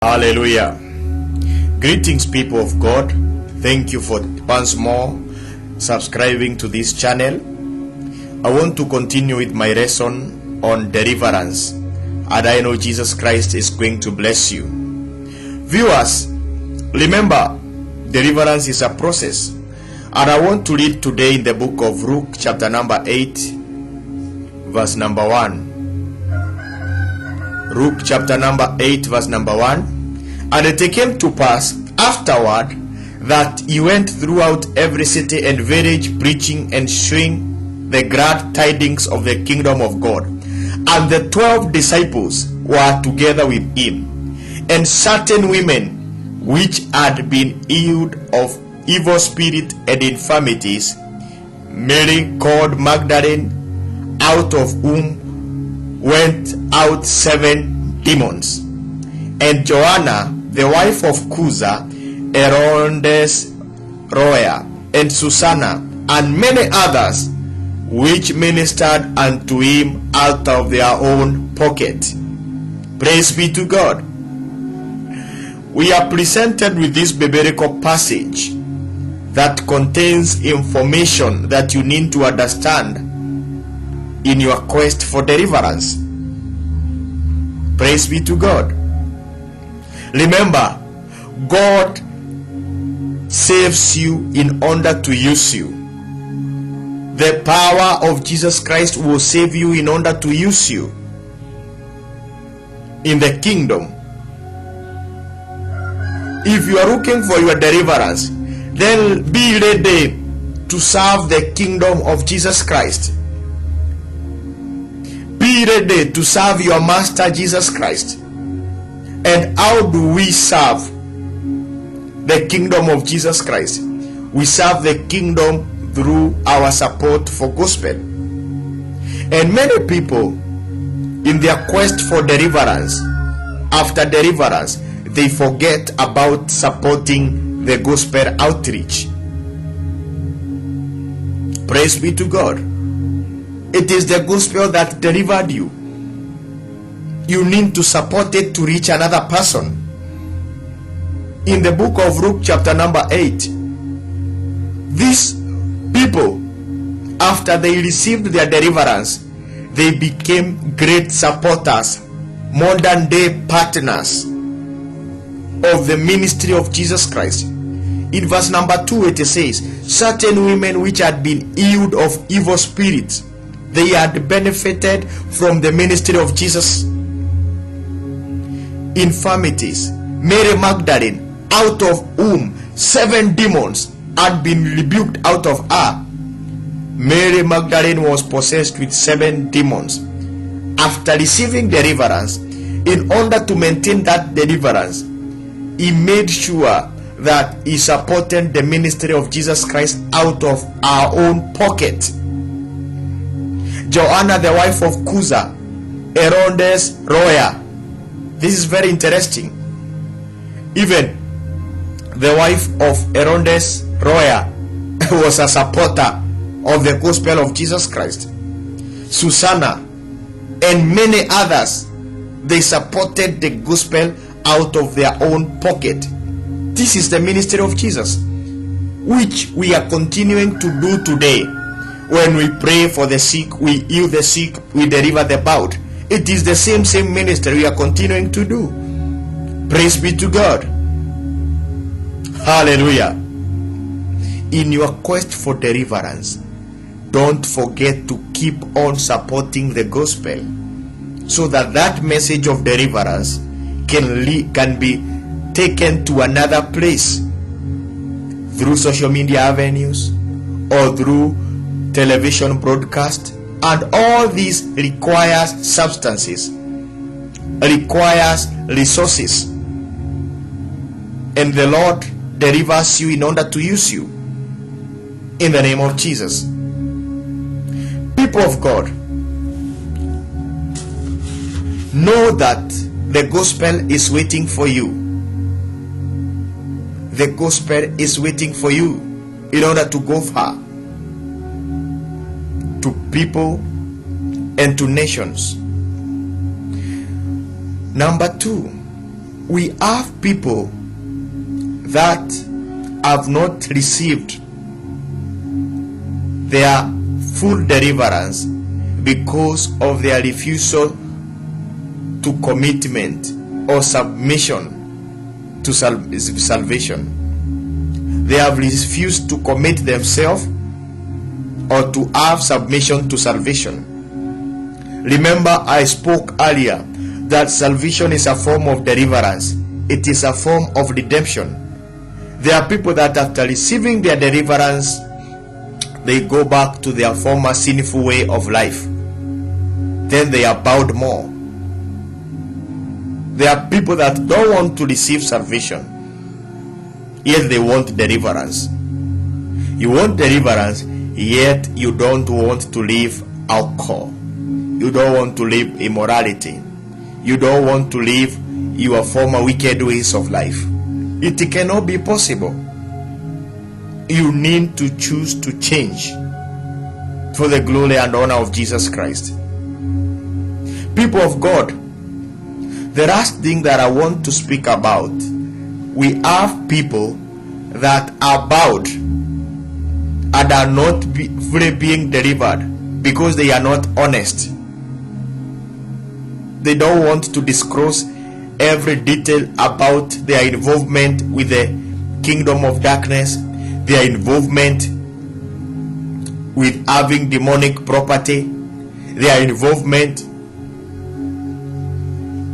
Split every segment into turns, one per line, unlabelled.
Hallelujah. Greetings, people of God. Thank you for once more subscribing to this channel. I want to continue with my lesson on deliverance, and I know Jesus Christ is going to bless you. Viewers, remember, deliverance is a process, and I want to read today in the book of Luke chapter number 8 verse number 1. Luke chapter number 8 verse number 1. And it came to pass afterward that he went throughout every city and village, preaching and showing the glad tidings of the kingdom of God. And the 12 disciples were together with him, and certain women which had been healed of evil spirit and infirmities, Mary called Magdalene, out of whom went out 7 demons, and Joanna, the wife of Cusa, Herodes Roya, and Susanna, and many others, which ministered unto him out of their own pocket. Praise be to God. We are presented with this biblical passage that contains information that you need to understand in your quest for deliverance. Praise be to God. Remember, God saves you in order to use you. The power of Jesus Christ will save you in order to use you in the kingdom. If you are looking for your deliverance, then be ready to serve the kingdom of Jesus Christ. Be ready to serve your master Jesus Christ. And how do we serve the kingdom of Jesus Christ? We serve the kingdom through our support for gospel. And many people, in their quest for deliverance, after deliverance, they forget about supporting the gospel outreach. Praise be to God. It is the gospel that delivered you. You need to support it to reach another person. In the book of Luke chapter number 8, these people, after they received their deliverance, they became great supporters, modern day partners of the ministry of Jesus Christ. In verse number 2 it says, certain women which had been healed of evil spirits, they had benefited from the ministry of Jesus. Infirmities, Mary Magdalene, out of whom 7 demons had been rebuked out of her. Mary Magdalene was possessed with 7 demons. After receiving deliverance, in order to maintain that deliverance, he made sure that he supported the ministry of Jesus Christ out of our own pocket. Joanna, the wife of Cusa, Herodes Roya. This is very interesting. Even the wife of Herodes Roya was a supporter of the gospel of Jesus Christ. Susanna and many others, they supported the gospel out of their own pocket. This is the ministry of Jesus, which we are continuing to do today. When we pray for the sick, we heal the sick, we deliver the bound. It is the same ministry we are continuing to do. Praise be to God. Hallelujah. In your quest for deliverance, don't forget to keep on supporting the gospel, so that that message of deliverance can be taken to another place through social media avenues or through television broadcast. And all these requires substances, requires resources, and the Lord delivers you in order to use you in the name of Jesus. People of God, know that the gospel is waiting for you. The gospel is waiting for you in order to go far, to people and to nations. Number 2, we have people that have not received their full deliverance because of their refusal to commitment or submission to salvation. They have refused to commit themselves or to have submission to salvation. Remember, I spoke earlier that salvation is a form of deliverance. It is a form of redemption. There are people that after receiving their deliverance, they go back to their former sinful way of life. Then they are bowed more. There are people that don't want to receive salvation, yet they want deliverance. You want deliverance, yet you don't want to leave alcohol. You don't want to leave immorality. You don't want to leave your former wicked ways of life. It cannot be possible. You need to choose to change for the glory and honor of Jesus Christ. People of God, the last thing that I want to speak about, we have people that are bowed and are not fully being delivered because they are not honest. They don't want to disclose every detail about their involvement with the kingdom of darkness, their involvement with having demonic property, their involvement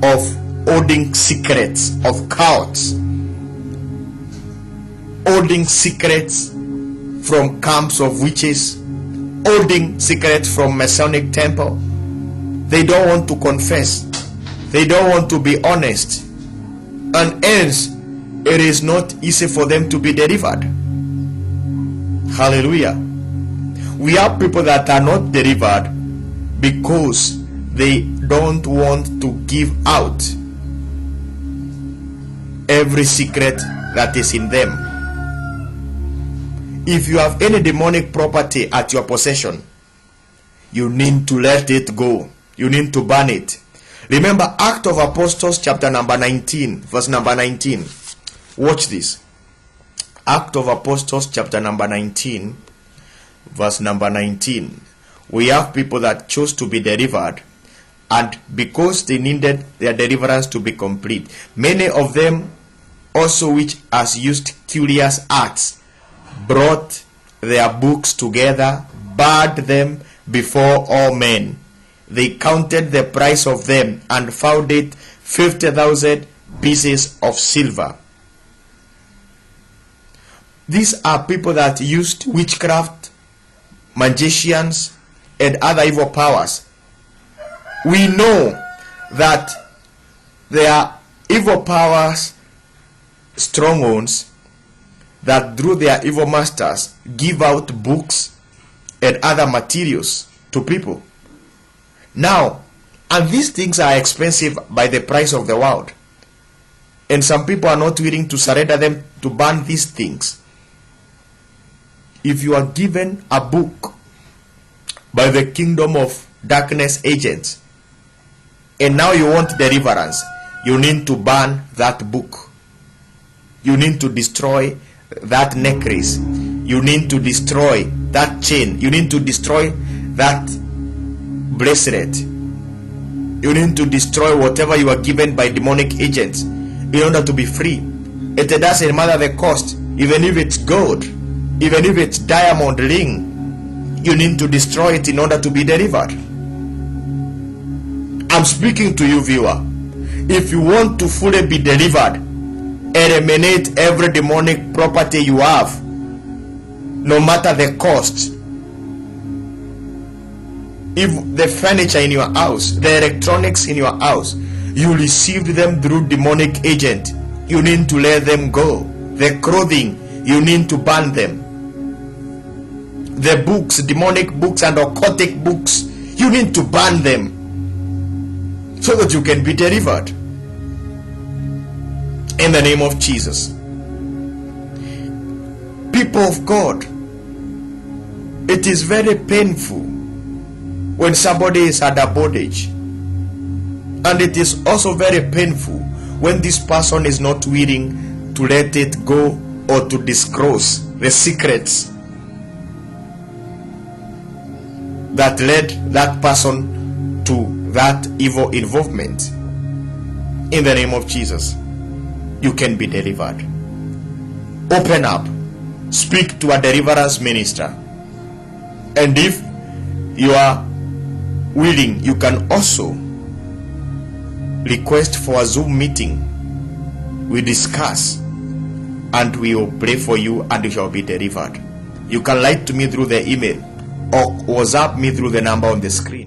of holding secrets of cults, holding secrets from camps of witches, holding secrets from Masonic temple. They don't want to confess. They don't want to be honest. And hence, it is not easy for them to be delivered. Hallelujah. We have people that are not delivered because they don't want to give out every secret that is in them. If you have any demonic property at your possession, you need to let it go. You need to burn it. Remember Acts of Apostles chapter number 19, verse number 19. Watch this. Acts of Apostles chapter number 19, verse number 19. We have people that chose to be delivered, and because they needed their deliverance to be complete, many of them also which has used curious arts brought their books together, burned them before all men. They counted the price of them and found it 50,000 pieces of silver. These are people that used witchcraft, magicians, and other evil powers. We know that there are evil powers, strongholds, that through their evil masters give out books and other materials to people. Now, and these things are expensive by the price of the world, and some people are not willing to surrender them to burn these things. If you are given a book by the kingdom of darkness agents, and now you want deliverance, you need to burn that book. You need to destroy that necklace. You need to destroy that chain. You need to destroy that bracelet. You need to destroy whatever you are given by demonic agents in order to be free. It doesn't matter the cost. Even if it's gold, even if it's diamond ring, you need to destroy it in order to be delivered. I'm speaking to you, viewer. If you want to fully be delivered, eliminate every demonic property you have, no matter the cost. If the furniture in your house, the electronics in your house, you received them through demonic agent, you need to let them go. The clothing, you need to burn them. The books, demonic books and occultic books, you need to burn them so that you can be delivered. In the name of Jesus. People of God, it is very painful when somebody is under bondage, and it is also very painful when this person is not willing to let it go or to disclose the secrets that led that person to that evil involvement. In the name of Jesus, you can be delivered. Open up. Speak to a deliverance minister. And if you are willing, you can also request for a Zoom meeting. We discuss and we will pray for you and you shall be delivered. You can write to me through the email or WhatsApp me through the number on the screen.